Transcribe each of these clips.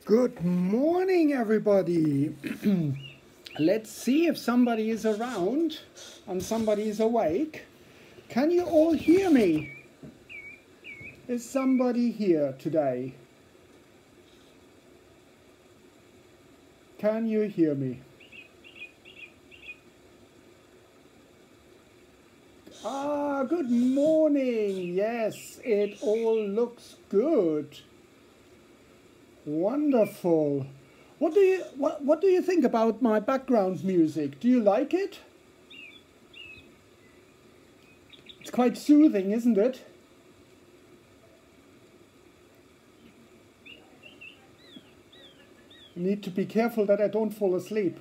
Good morning, everybody. Let's see if somebody is around and somebody is awake. Can you all hear me? Is somebody here today? Can you hear me? Good morning. Yes, it all looks good. Wonderful. What do you think about my background music? Do you like it? It's quite soothing, isn't it? I need to be careful that I don't fall asleep.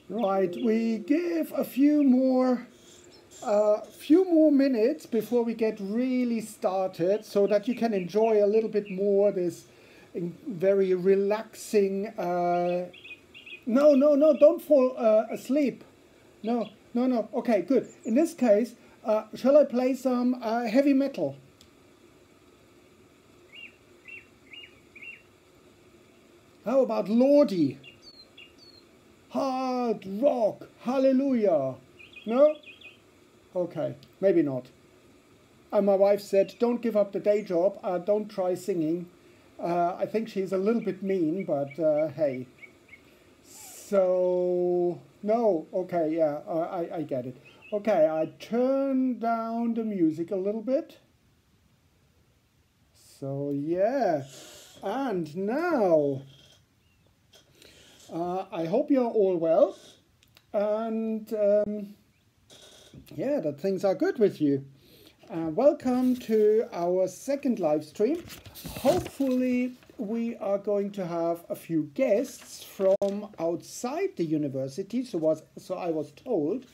Right, we give a few more minutes before we get really started, so that you can enjoy a little bit more this very relaxing. No, don't fall asleep. No. Okay, good. In this case, shall I play some heavy metal? How about Lordy? Hard rock, hallelujah. No? Okay, maybe not. And my wife said, don't give up the day job, don't try singing. I think she's a little bit mean, but hey. So, no, okay, yeah, I get it. Okay, I turn down the music a little bit. So, yeah, and now, I hope you're all well, and yeah, that things are good with you. Welcome to our second live stream. Hopefully we are going to have a few guests from outside the university, so I was told.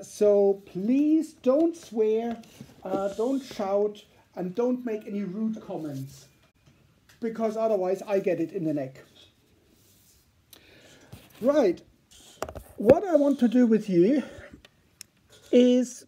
So please don't swear, don't shout, and don't make any rude comments, because otherwise I get it in the neck. Right, what I want to do with you is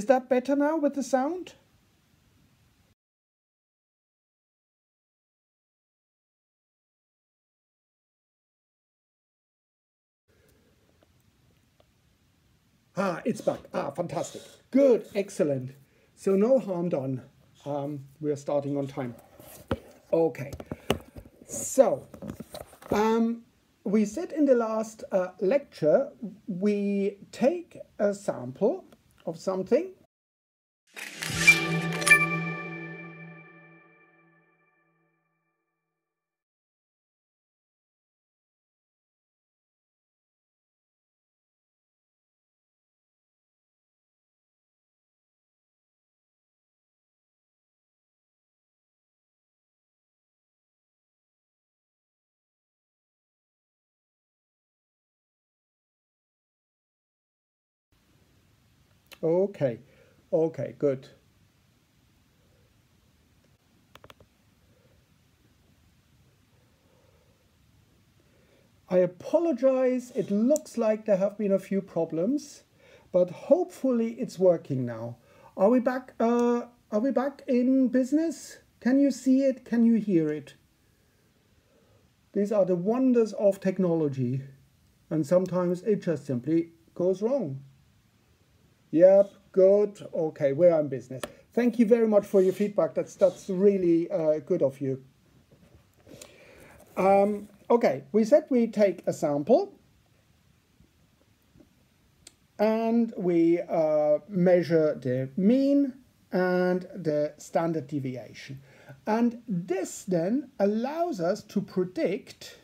that better now with the sound? It's back. Fantastic. Good, excellent. So no harm done. We're starting on time. Okay. So, we said in the last lecture, we take a sample of something. Okay, good. I apologize, it looks like there have been a few problems, but hopefully it's working now. Are we back in business? Can you see it? Can you hear it? These are the wonders of technology, and sometimes it just simply goes wrong. Yep, good. Okay, we're in business. Thank you very much for your feedback. That's really good of you. Okay, we said we take a sample and we measure the mean and the standard deviation. And this then allows us to predict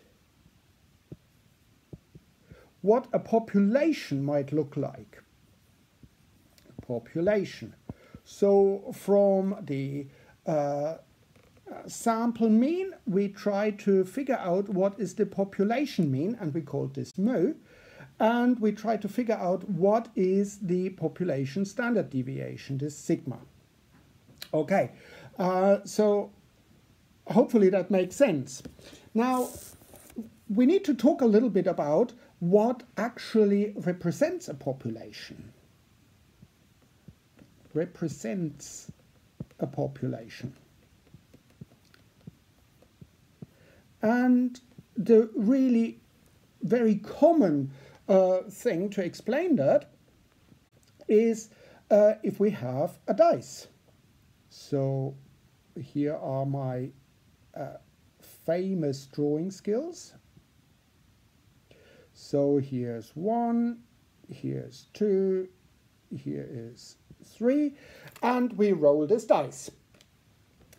what a population might look like. Population. So from the sample mean, we try to figure out what is the population mean, and we call this mu. And we try to figure out what is the population standard deviation, this sigma. Okay, so hopefully that makes sense. Now, we need to talk a little bit about what actually represents a population. Represents a population. And the really very common thing to explain that is if we have a dice. So here are my famous drawing skills. So here's 1, here's 2, here is 3, and we roll this dice.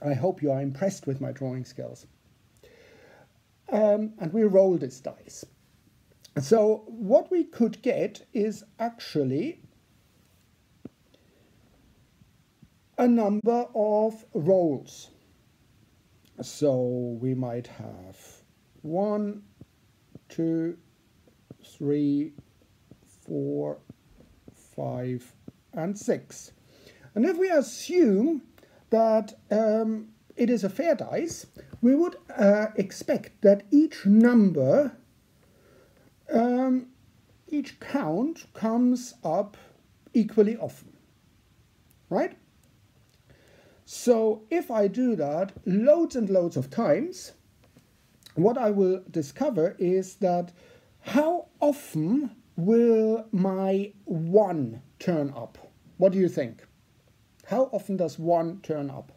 I hope you are impressed with my drawing skills. And we roll this dice. So what we could get is actually a number of rolls. So we might have 1, 2, 3, 4, 5, and 6. And if we assume that it is a fair dice, we would expect that each number, each count comes up equally often, right? So if I do that loads and loads of times, what I will discover is that how often will my 1 turn up? What do you think? How often does 1 turn up?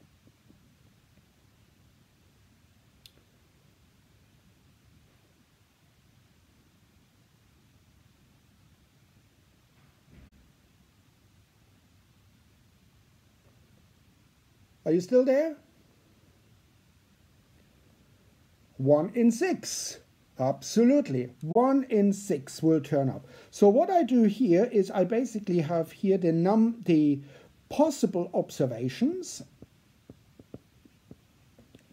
Are you still there? 1 in 6. Absolutely. 1 in 6 will turn up. So what I do here is I basically have here the possible observations.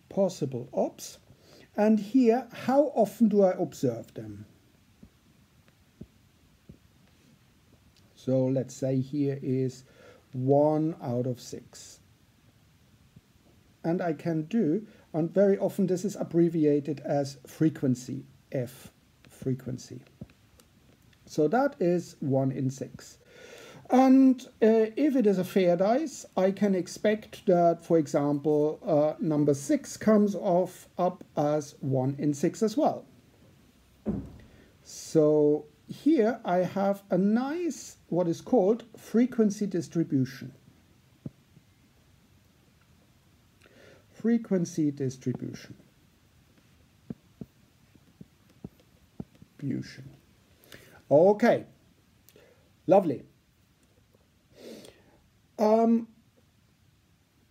Possible ops. And here, how often do I observe them? So let's say here is 1 out of 6. And I can do, and very often this is abbreviated as frequency, F, frequency. So that is 1 in 6. And if it is a fair dice, I can expect that, for example, number 6 comes up as 1 in 6 as well. So here I have a nice, what is called frequency distribution. Frequency distribution. Okay, lovely.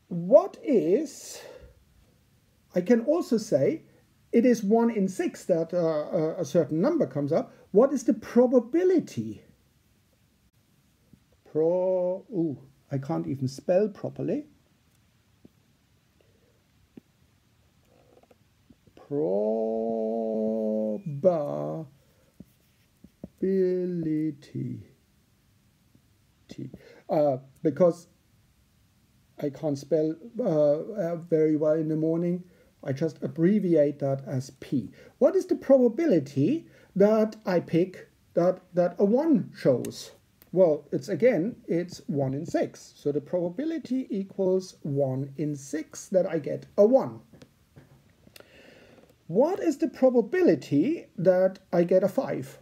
What is, I can also say, it is 1 in 6 that a certain number comes up. What is the probability? I can't even spell properly. Probability. Because I can't spell very well in the morning, I just abbreviate that as P. What is the probability that I pick that a 1 shows? Well, it's 1 in 6. So the probability equals 1 in 6 that I get a 1. What is the probability that I get a 5?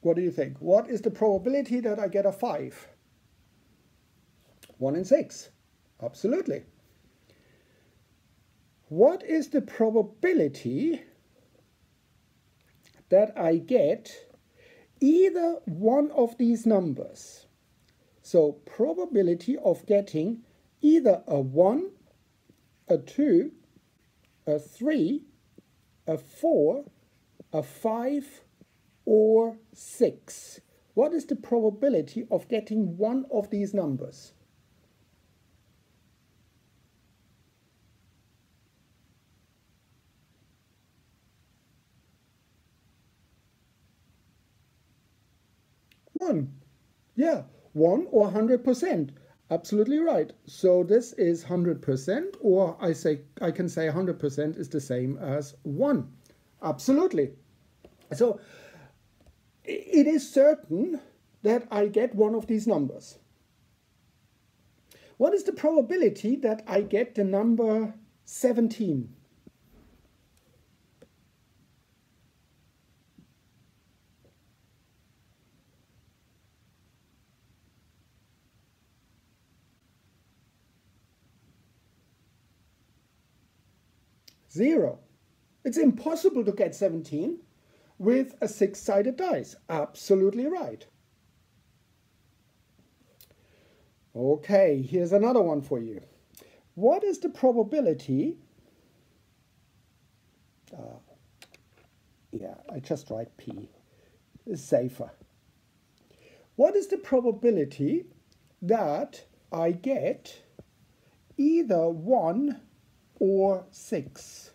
What do you think? What is the probability that I get a 5? 1 in 6. Absolutely. What is the probability that I get either one of these numbers? So probability of getting either a 1, a 2, a 3, a 4, a 5, or 6. What is the probability of getting one of these numbers? One. Yeah, 1 or 100%. Absolutely right. So this is 100%, or I can say 100% is the same as 1. Absolutely. So it is certain that I get one of these numbers. What is the probability that I get the number 17? Zero. It's impossible to get 17 with a 6-sided dice. Absolutely right. Okay, here's another one for you. What is the probability? Yeah, I just write P. It's safer. What is the probability that I get either 1 or 6?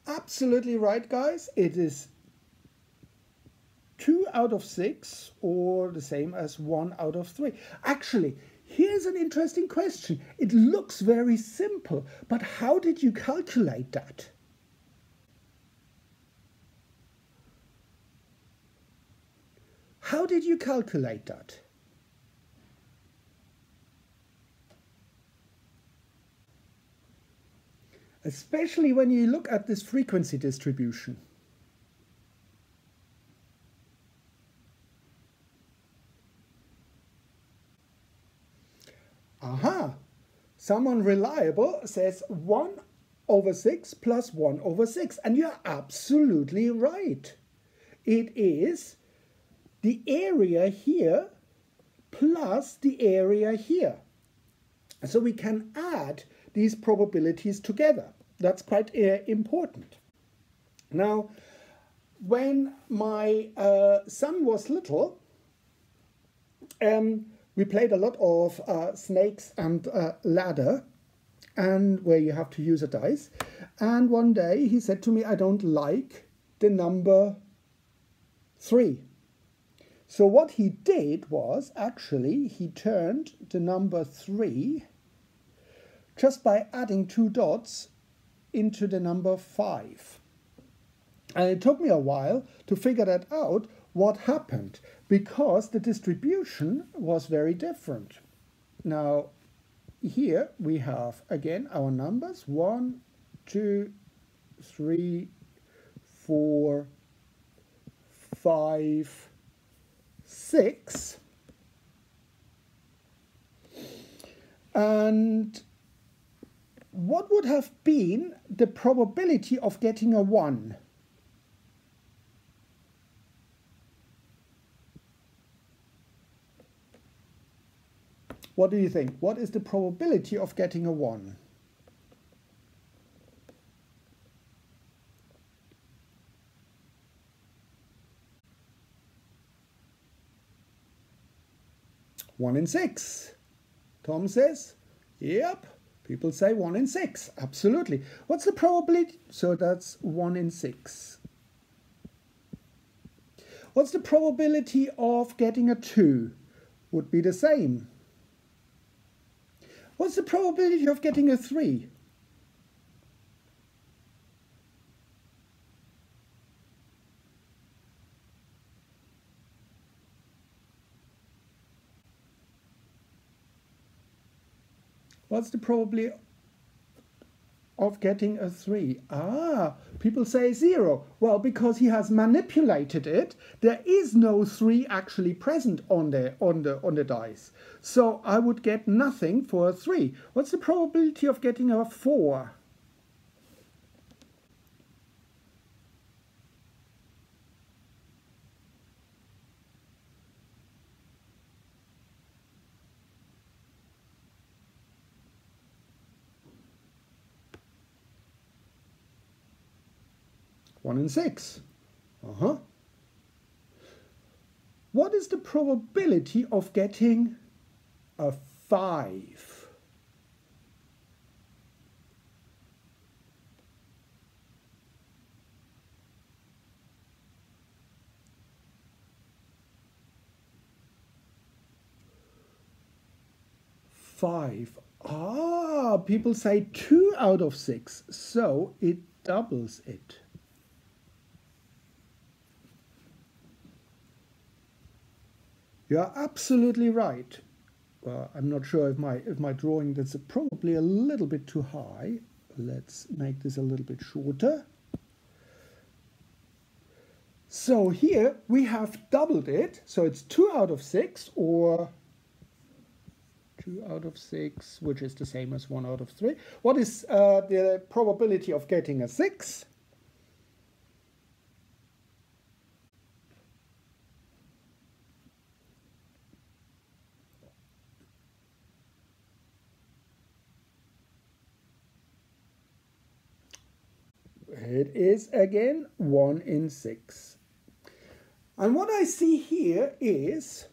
Absolutely right, guys. It is 2 out of 6, or the same as 1 out of 3. Actually, here's an interesting question. It looks very simple, but how did you calculate that? How did you calculate that? Especially when you look at this frequency distribution. Aha! Someone reliable says 1 over 6 plus 1 over 6. And you're absolutely right. It is the area here plus the area here. So we can add these probabilities together. That's quite important. Now, when my son was little, we played a lot of snakes and ladder, and where you have to use a dice. And one day he said to me, I don't like the number 3. So what he did was, actually, he turned the number 3 just by adding 2 dots into the number 5. And it took me a while to figure that out, what happened, because the distribution was very different. Now, here we have, again, our numbers, 1, 2, 3, 4, 5, 6. And what would have been the probability of getting a 1? What do you think? What is the probability of getting a 1? One in 6. Tom says, yep. People say 1 in 6. Absolutely. What's the probability? So that's 1 in 6. What's the probability of getting a 2? Would be the same. What's the probability of getting a 3? What's the probability of getting a 3? People say 0. Well, because he has manipulated it, there is no 3 actually present on the dice. So I would get nothing for a 3. What's the probability of getting a 4? One in 6. What is the probability of getting a 5? People say 2 out of 6, so it doubles it. You're absolutely right. Well, I'm not sure if my drawing is probably a little bit too high. Let's make this a little bit shorter. So here we have doubled it. So it's 2 out of 6, or 2 out of 6, which is the same as 1 out of 3. What is the probability of getting a 6? It is again 1 in 6. And what I see here is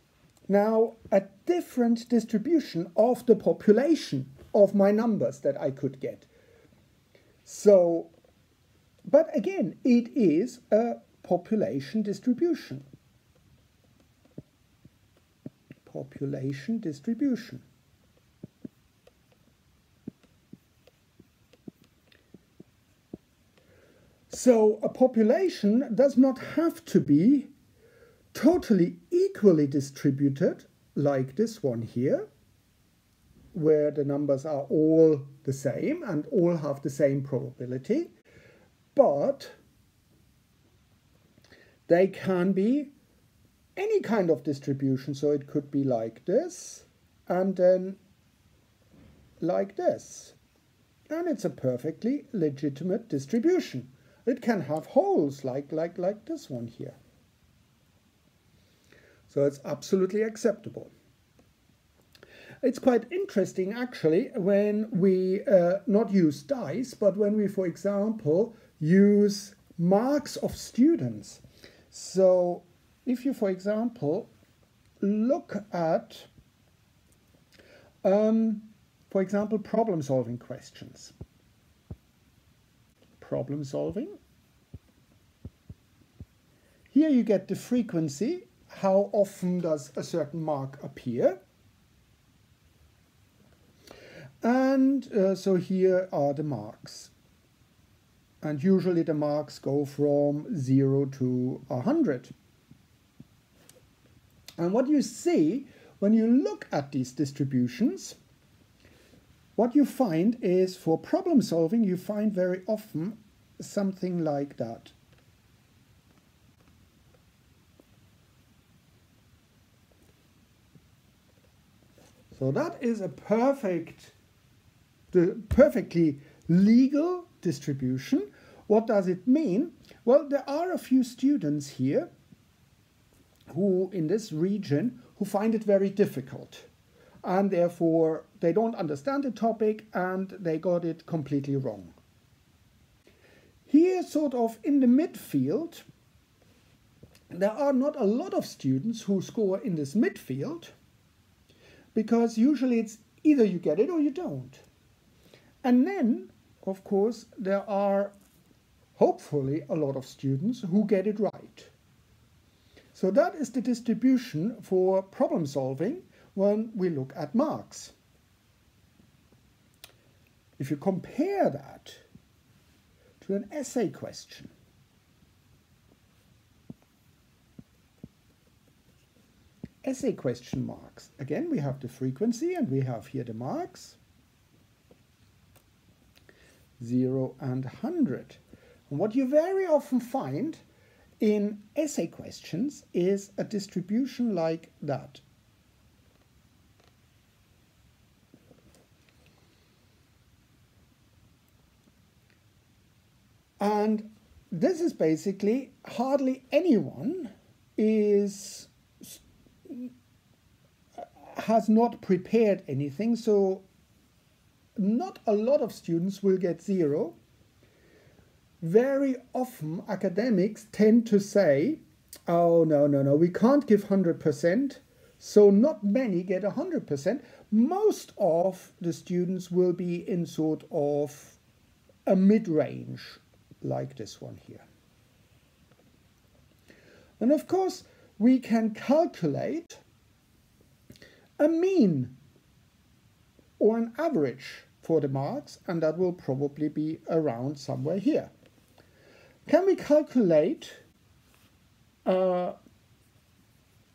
now a different distribution of the population of my numbers that I could get. So, but again, it is a population distribution. Population distribution. So a population does not have to be totally equally distributed like this one here, where the numbers are all the same and all have the same probability, but they can be any kind of distribution. So it could be like this and then like this. And it's a perfectly legitimate distribution. It can have holes like this one here. So it's absolutely acceptable. It's quite interesting actually when we not use dice, but when we, for example, use marks of students. So if you, for example, look at, for example, problem-solving questions. Problem solving. Here you get the frequency. How often does a certain mark appear? And so here are the marks. And usually the marks go from 0 to 100. And what you see when you look at these distributions, what you find is for problem solving, you find very often something like that. So that is a perfectly legal distribution. What does it mean? Well, there are a few students here who, in this region, who find it very difficult. And therefore, they don't understand the topic and they got it completely wrong. Here, sort of in the midfield, there are not a lot of students who score in this midfield, because usually it's either you get it or you don't. And then, of course, there are hopefully a lot of students who get it right. So that is the distribution for problem solving when we look at marks. If you compare that to an essay question, essay question marks, again we have the frequency and we have here the marks, 0 and 100. And what you very often find in essay questions is a distribution like that. And this is basically hardly anyone has not prepared anything, so not a lot of students will get 0. Very often academics tend to say, oh no, we can't give 100%, so not many get 100%. Most of the students will be in sort of a mid-range, like this one here. And of course, we can calculate a mean or an average for the marks, and that will probably be around somewhere here. Can we calculate a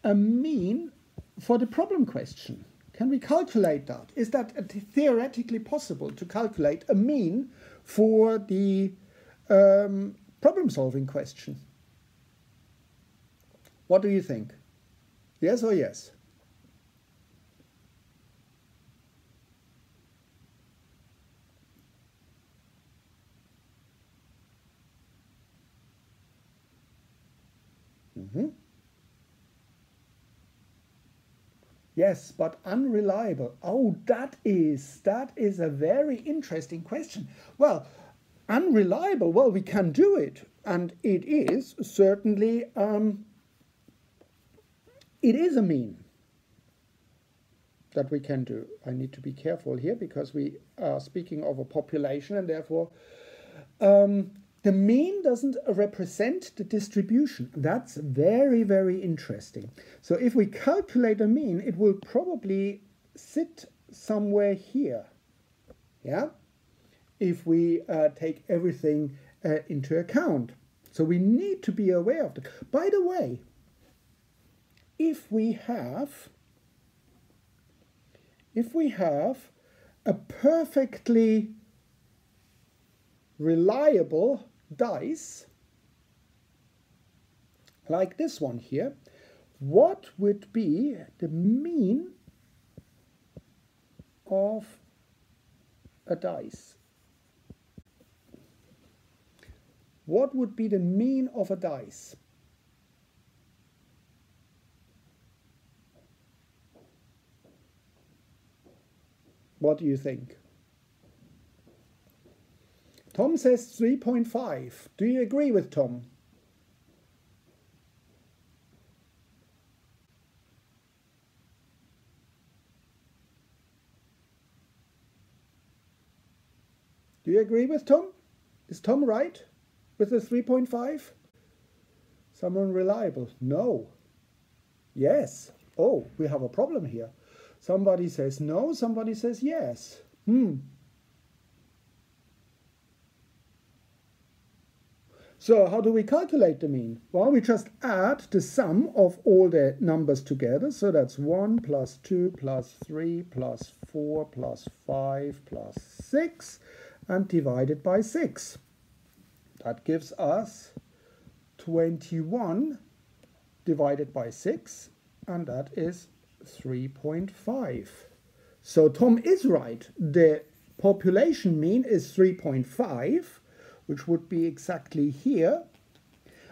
mean for the problem question? Can we calculate that? Is that theoretically possible to calculate a mean for the problem-solving question? What do you think? Yes or yes? Yes, but unreliable. Oh, that is a very interesting question. Well, unreliable, well, we can do it, and it is certainly, it is a mean that we can do. I need to be careful here because we are speaking of a population, and therefore the mean doesn't represent the distribution. That's very, very interesting. So if we calculate a mean, it will probably sit somewhere here. Yeah? If we take everything into account. So we need to be aware of that. By the way, if we have a perfectly reliable dice, like this one here, what would be the mean of a dice? What would be the mean of a dice? What do you think? Tom says 3.5. Do you agree with Tom? Do you agree with Tom? Is Tom right with the 3.5? Someone reliable? No. Yes. Oh, we have a problem here. Somebody says no, somebody says yes. So how do we calculate the mean? Well, we just add the sum of all the numbers together. So that's 1 plus 2 plus 3 plus 4 plus 5 plus 6 and divided by 6. That gives us 21 divided by 6, and that is 3.5. So Tom is right. The population mean is 3.5. which would be exactly here.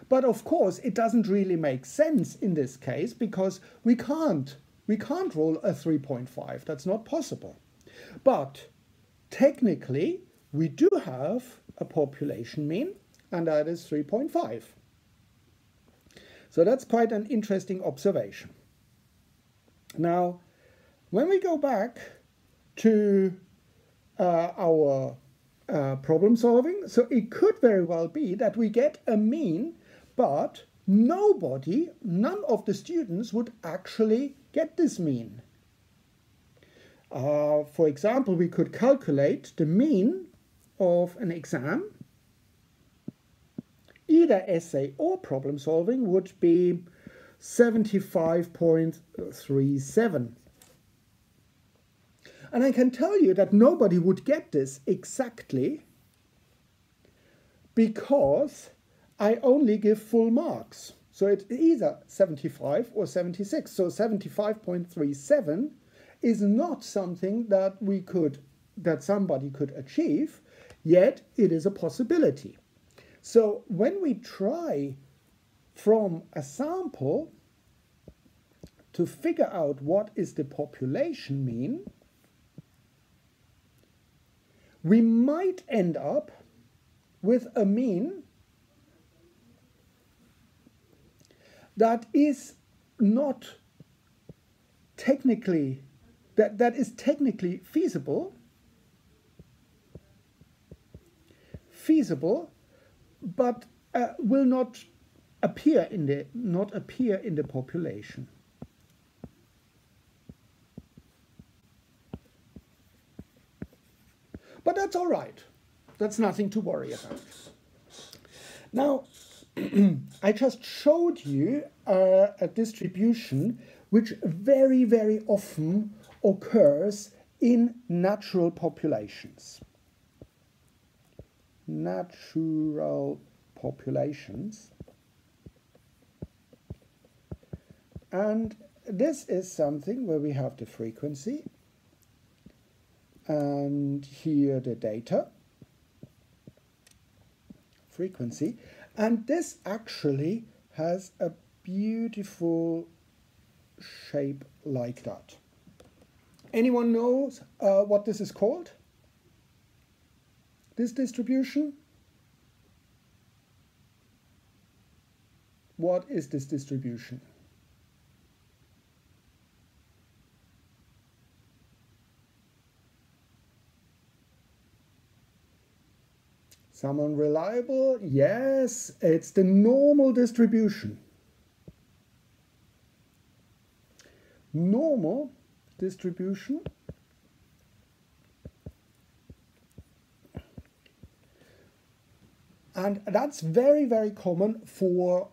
But of course, it doesn't really make sense in this case because we can't roll a 3.5. That's not possible. But technically, we do have a population mean, and that is 3.5. So that's quite an interesting observation. Now, when we go back to our problem solving, so it could very well be that we get a mean, but none of the students would actually get this mean. For example, we could calculate the mean of an exam. Either essay or problem solving would be 75.37. And I can tell you that nobody would get this exactly because I only give full marks. So it's either 75 or 76. So 75.37 is not something that somebody could achieve, yet it is a possibility. So when we try from a sample to figure out what is the population mean, we might end up with a mean that is not technically, that is technically feasible, but will not appear in the population. But that's all right. That's nothing to worry about. Now, I just showed you a distribution which very, very often occurs in natural populations. Natural populations. And this is something where we have the frequency and here the data, frequency, and this actually has a beautiful shape like that. Anyone knows what this is called? This distribution? What is this distribution? Someone reliable? Yes, it's the normal distribution. Normal distribution and that's very, very common for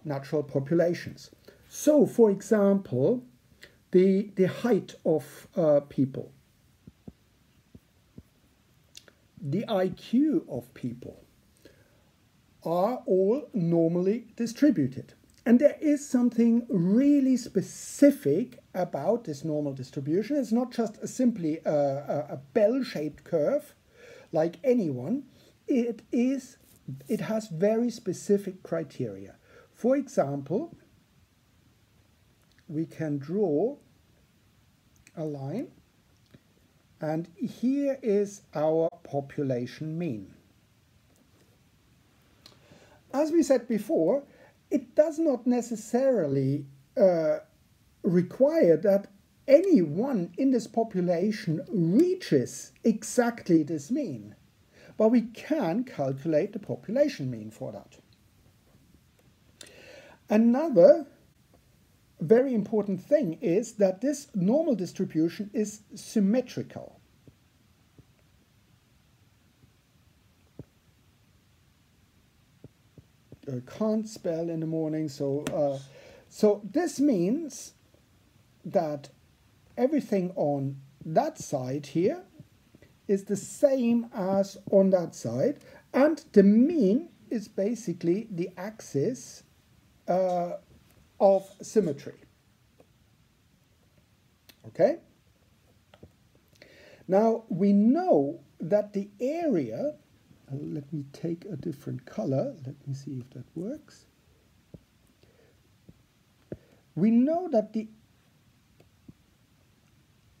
natural populations. So, for example, the height of people, the IQ of people are all normally distributed. And there is something really specific about this normal distribution. It's not just simply a bell-shaped curve like any one. It has very specific criteria. For example, we can draw a line, and here is our population mean. As we said before, it does not necessarily require that anyone in this population reaches exactly this mean, but we can calculate the population mean for that. Another very important thing is that this normal distribution is symmetrical. I can't spell in the morning, so this means that everything on that side here is the same as on that side, and the mean is basically the axis of symmetry. Okay? Now we know that the area, let me take a different color, let me see if that works. We know that the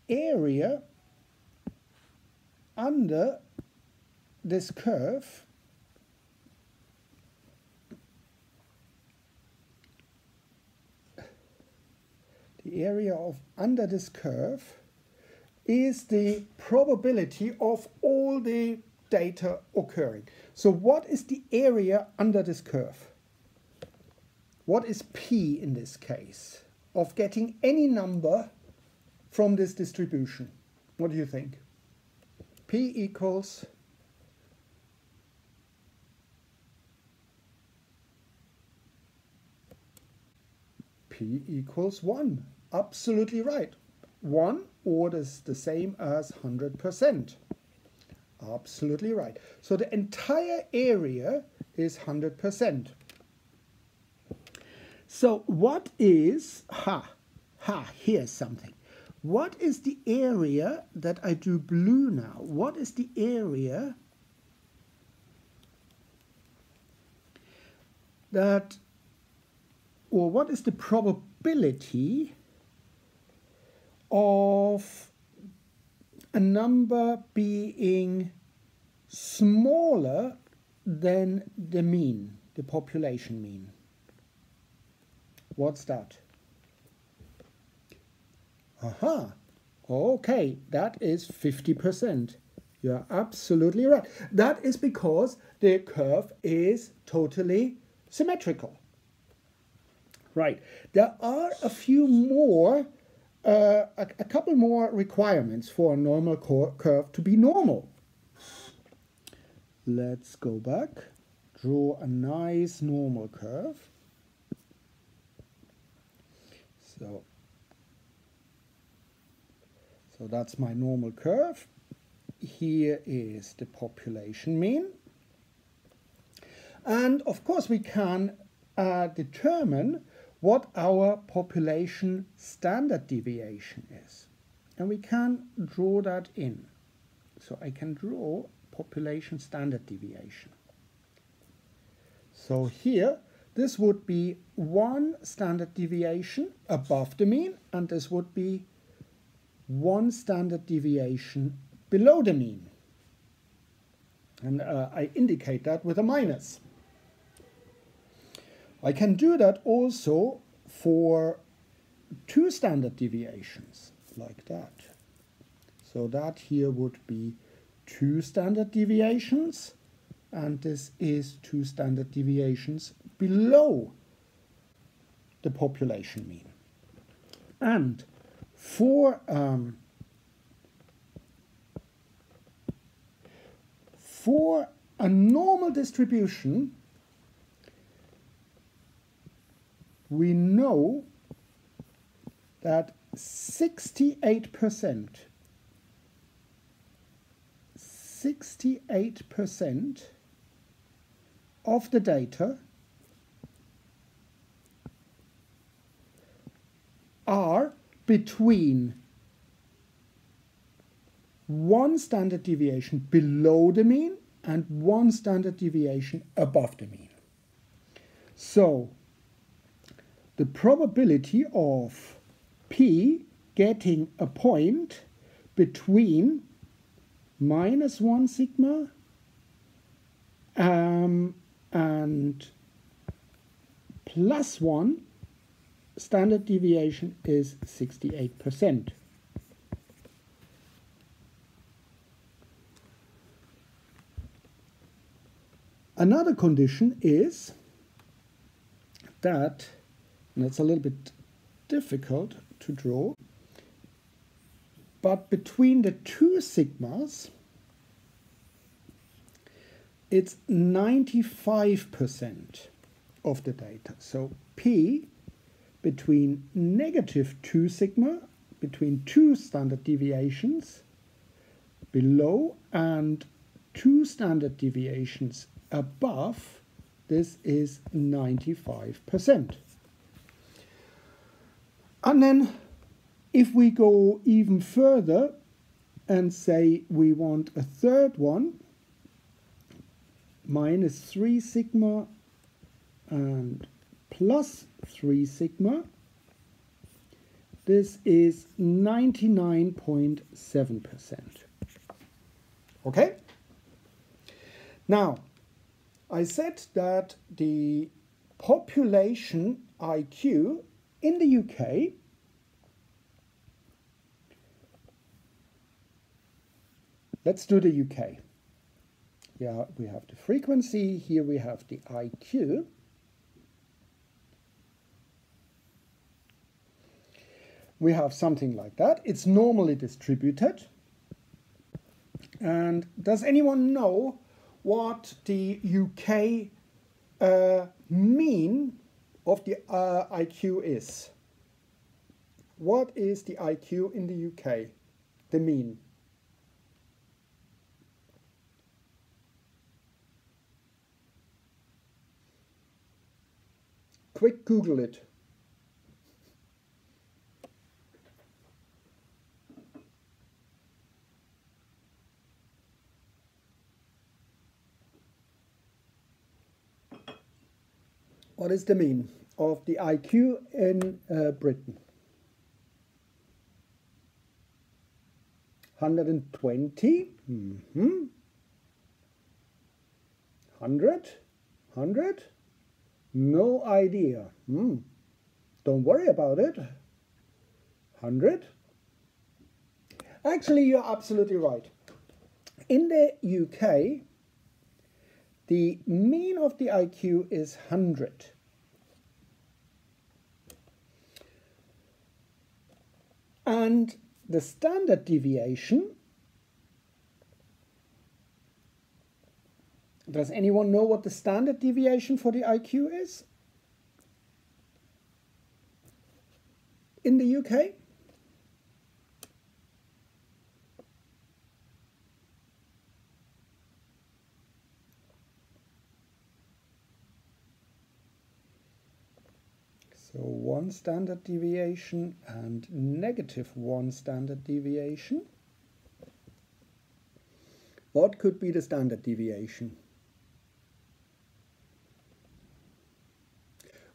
area under this curve under this curve is the probability of all the data occurring. So what is the area under this curve? What is P in this case of getting any number from this distribution? What do you think? P equals P equals 1. Absolutely right. 1 orders the same as 100%. Absolutely right. So the entire area is 100%. So what is, here's something. What is the area that I do blue now? What is the area that, or what is the probability of a number being smaller than the mean, the population mean? What's that? Aha, okay, that is 50%. You're absolutely right. That is because the curve is totally symmetrical. Right, there are a few more, a couple more requirements for a normal curve to be normal. Let's go back, draw a nice normal curve. So that's my normal curve. Here is the population mean. And of course we can determine what our population standard deviation is. And we can draw that in. So I can draw population standard deviation. So here, this would be one standard deviation above the mean, and this would be one standard deviation below the mean. And I indicate that with a minus. I can do that also for two standard deviations, like that. So that here would be two standard deviations, and this is two standard deviations below the population mean. And for a normal distribution, we know that 68% of the data are between one standard deviation below the mean and one standard deviation above the mean. So the probability of P getting a point between -1 sigma and +1 standard deviation is 68%. Another condition is that, and it's a little bit difficult to draw, but between the two sigmas, it's 95% of the data. So P between -2 sigma, between two standard deviations below and two standard deviations above, this is 95%. And then if we go even further and say we want a third one, -3 sigma and +3 sigma, this is 99.7%. Okay? Now, I said that the population IQ in the UK let's do the UK. Yeah, we have the frequency, here we have the IQ. we have something like that. It's normally distributed. And does anyone know what the UK mean of the IQ is? What is the IQ in the UK? The mean. Quick Google it. What is the mean of the IQ in Britain? 120? 100? 100? No idea. Don't worry about it. 100? Actually, you're absolutely right. In the UK, the mean of the IQ is 100. And the standard deviation, does anyone know what the standard deviation for the IQ is in the UK? So 1 standard deviation and -1 standard deviation. What could be the standard deviation?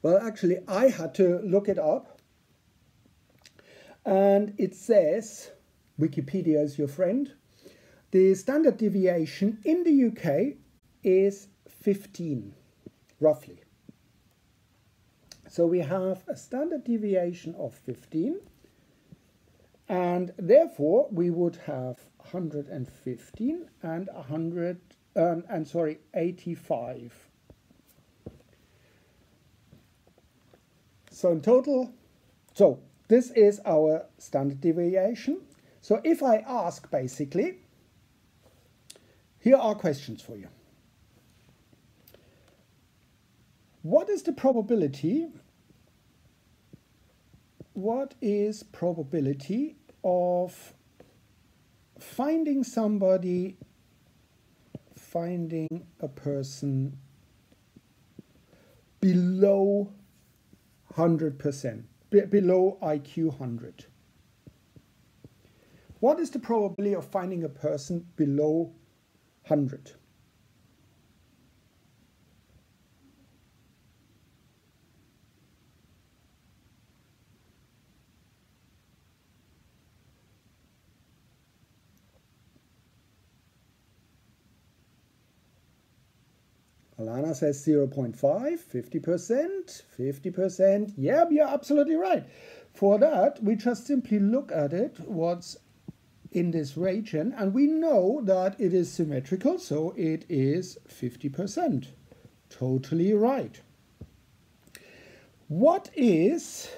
Well, actually, I had to look it up. And it says, Wikipedia is your friend, the standard deviation in the UK is 15, roughly. So we have a standard deviation of 15, and therefore we would have 115 and 85. So in total, so this is our standard deviation. So if I ask basically, here are questions for you. What is the probability? What is probability of finding a person below 100%, below IQ 100? What is the probability of finding a person below 100? Alana says 0.5, 50%, 50%. Yeah, you're absolutely right. For that, we just simply look at it, what's in this region, and we know that it is symmetrical, so it is 50%. Totally right. What is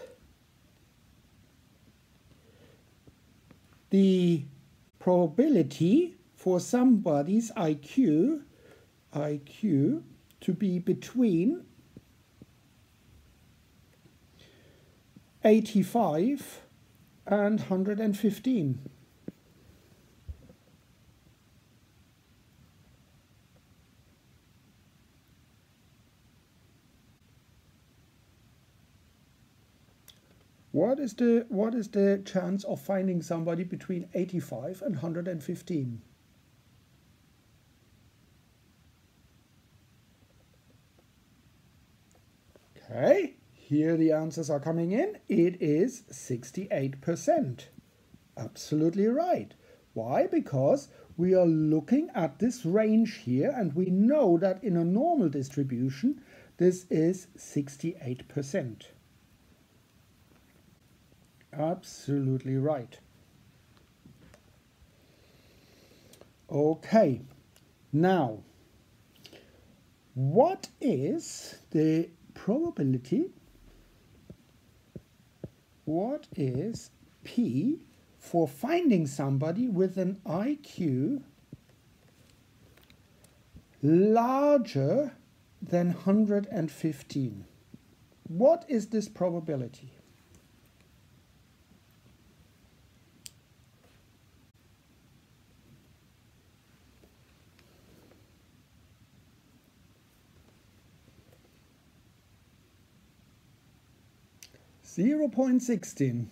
the probability for somebody's IQ to be between 85 and 115? What is the chance of finding somebody between 85 and 115? Okay, here the answers are coming in. It is 68%. Absolutely right. Why? Because we are looking at this range here, and we know that in a normal distribution, this is 68%. Absolutely right. Okay, now, what is the probability? What is P for finding somebody with an IQ larger than 115. What is this probability? .16.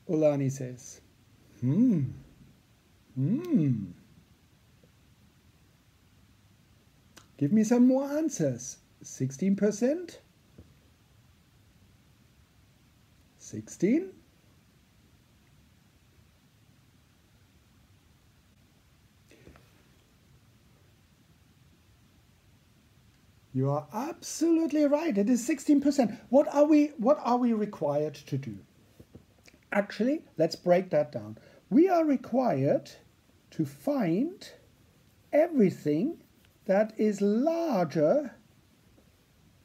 Ulani says. Give me some more answers. 16%? 16? You are absolutely right. It is 16%. What are we required to do? Actually, let's break that down. We are required to find everything that is larger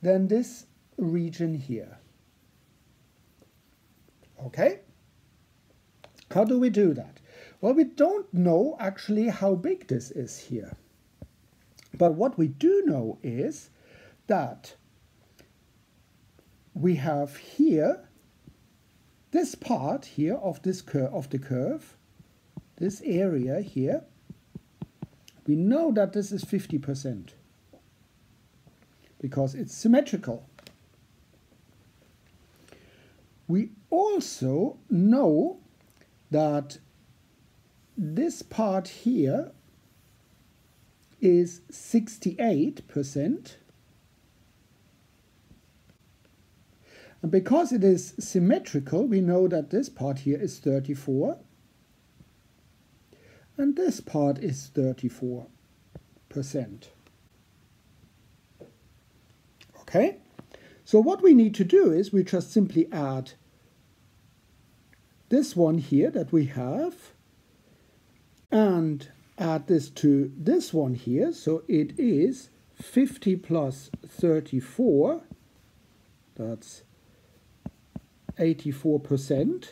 than this region here. Okay? How do we do that? Well, we don't know actually how big this is here. But what we do know is that we have here this part here of this the curve, this area here. We know that this is 50% because it's symmetrical. We also know that this part here is 68%. And because it is symmetrical, we know that this part here is 34. And this part is 34%. Okay? So what we need to do is we just simply add this one here that we have and add this to this one here. So it is 50 plus 34. That's 84%.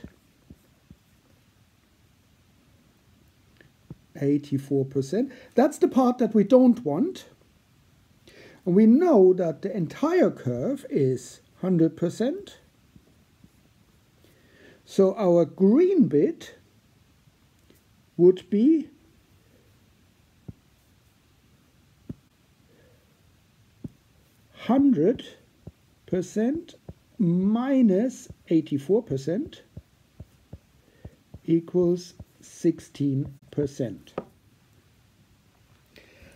84%. That's the part that we don't want. And we know that the entire curve is 100%. So our green bit would be 100% minus 84% equals 16%.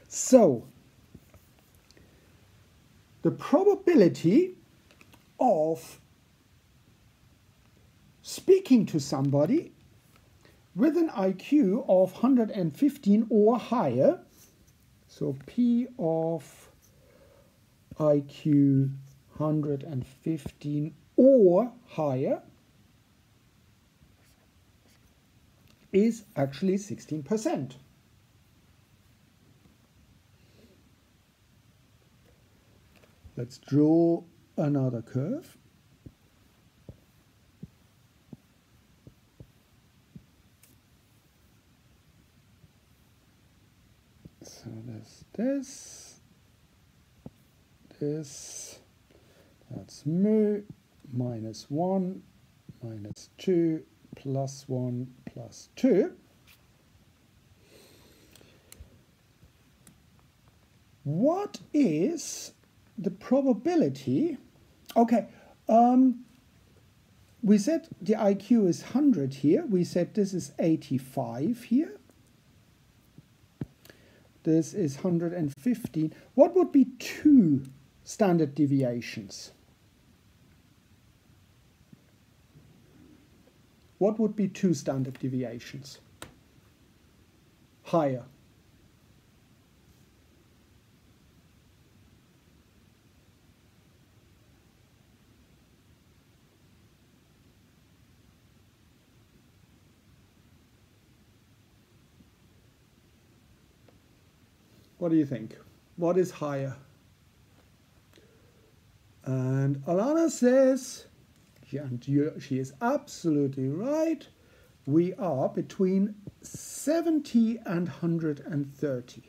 So the probability of speaking to somebody with an IQ of 115 or higher, so P of IQ 115 or higher, is actually 16%. Let's draw another curve. So there's this, that's mu, minus 1, minus 2, plus 1, plus 2. What is the probability? Okay, we said the IQ is 100 here. We said this is 85 here. This is 115. What would be 2 standard deviations? What would be 2 standard deviations? Higher. What do you think? What is higher? And Alana says, she is absolutely right. We are between 70 and 130.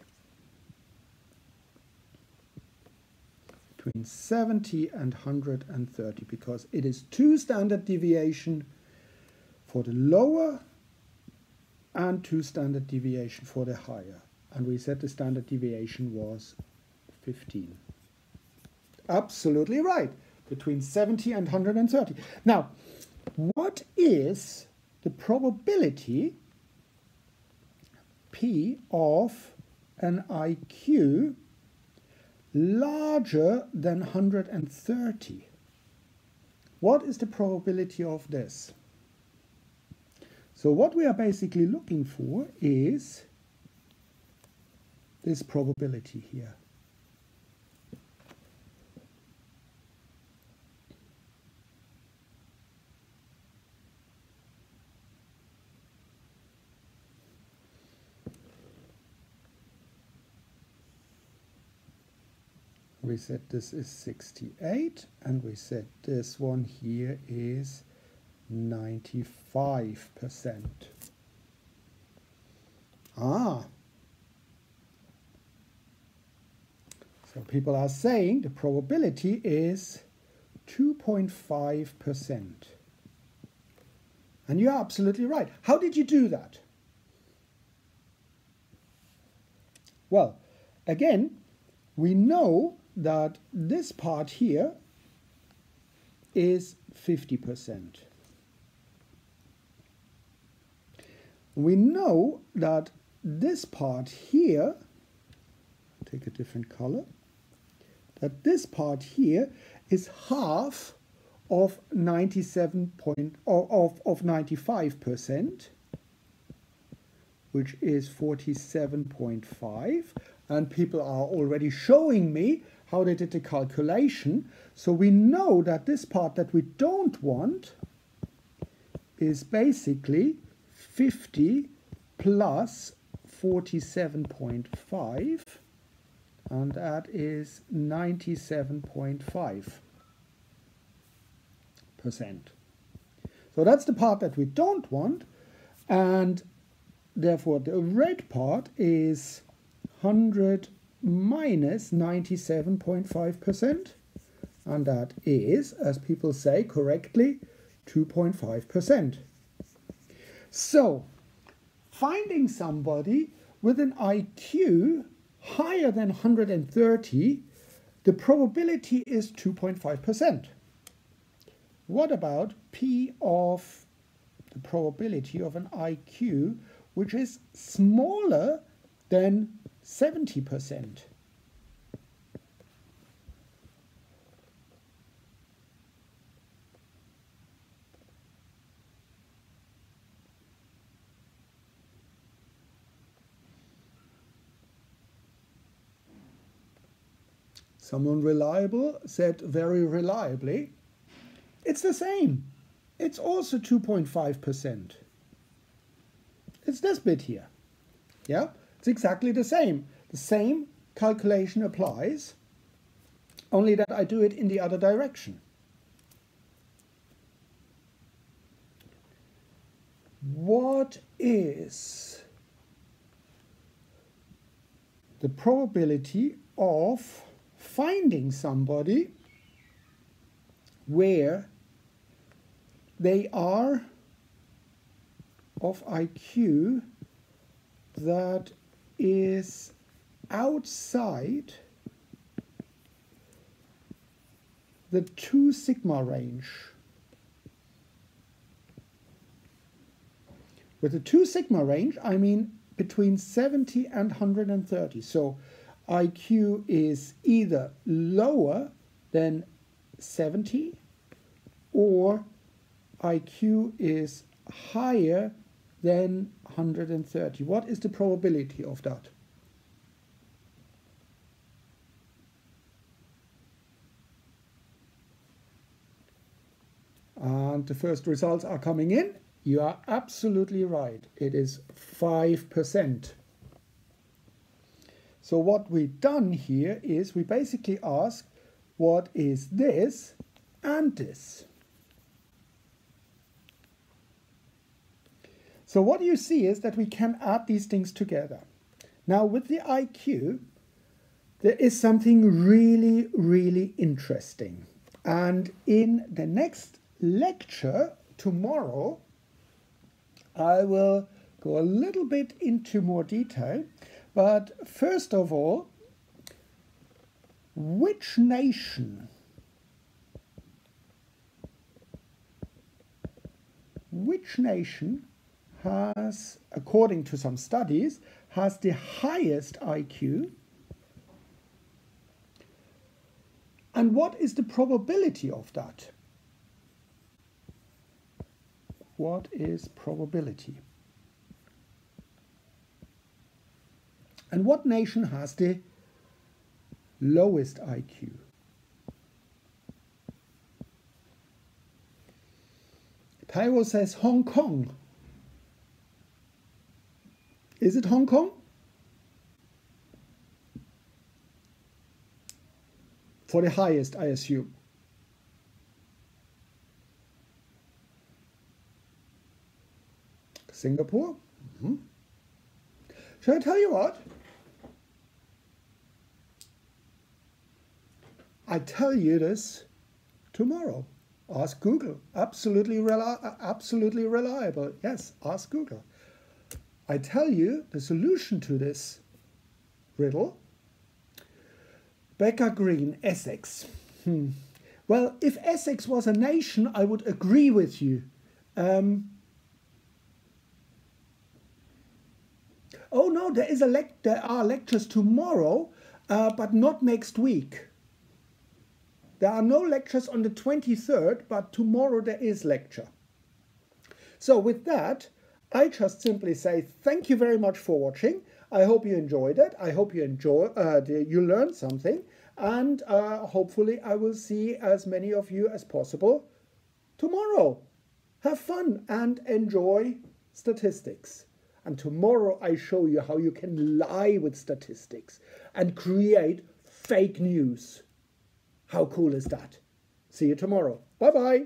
Between 70 and 130, because it is 2 standard deviation for the lower and 2 standard deviation for the higher. And we said the standard deviation was 15. Absolutely right. Between 70 and 130. Now, what is the probability P of an IQ larger than 130? What is the probability of this? So what we are basically looking for is this probability here. We said this is 68, and we said this one here is 95%. So people are saying the probability is 2.5%. And you're absolutely right. How did you do that? Well, again, we know that this part here is 50%. We know that this part here, take a different color, that this part here is half of 95%, which is 47.5, and people are already showing me how they did the calculation. So we know that this part that we don't want is basically 50 plus 47.5, and that is 97.5%. So that's the part that we don't want, and therefore the red part is 100 minus 97.5%, and that is, as people say correctly, 2.5%. So, finding somebody with an IQ higher than 130, the probability is 2.5%. What about P of the probability of an IQ which is smaller than 70%? Someone reliable said very reliably, it's the same. It's also 2.5%. It's this bit here. Yeah, it's exactly the same. The same calculation applies, only that I do it in the other direction. What is the probability of finding somebody where they are of IQ that is outside the 2 sigma range? With the 2 sigma range, I mean between 70 and 130. So IQ is either lower than 70 or IQ is higher than 130. What is the probability of that? And the first results are coming in. You are absolutely right. It is 5%. So what we've done here is we basically ask, what is this and this? So what you see is that we can add these things together. Now with the IQ, there is something really, really interesting. And in the next lecture tomorrow, I will go a little bit into more detail. But first of all, which nation has, according to some studies, has the highest IQ? And what is the probability of that? What is probability? And what nation has the lowest IQ? Tyro says Hong Kong. Is it Hong Kong? For the highest, I assume. Singapore? Mm-hmm. Shall I tell you what? I tell you this tomorrow. Ask Google. Absolutely reliable. Yes, ask Google. I tell you the solution to this riddle. Becca Green, Essex. Well, if Essex was a nation, I would agree with you. Oh no, there are lectures tomorrow, but not next week. There are no lectures on the 23rd, but tomorrow there is lecture. So with that, I just simply say thank you very much for watching. I hope you enjoyed it. I hope you you learned something. And hopefully I will see as many of you as possible tomorrow. Have fun and enjoy statistics. And tomorrow I show you how you can lie with statistics and create fake news. How cool is that? See you tomorrow. Bye-bye.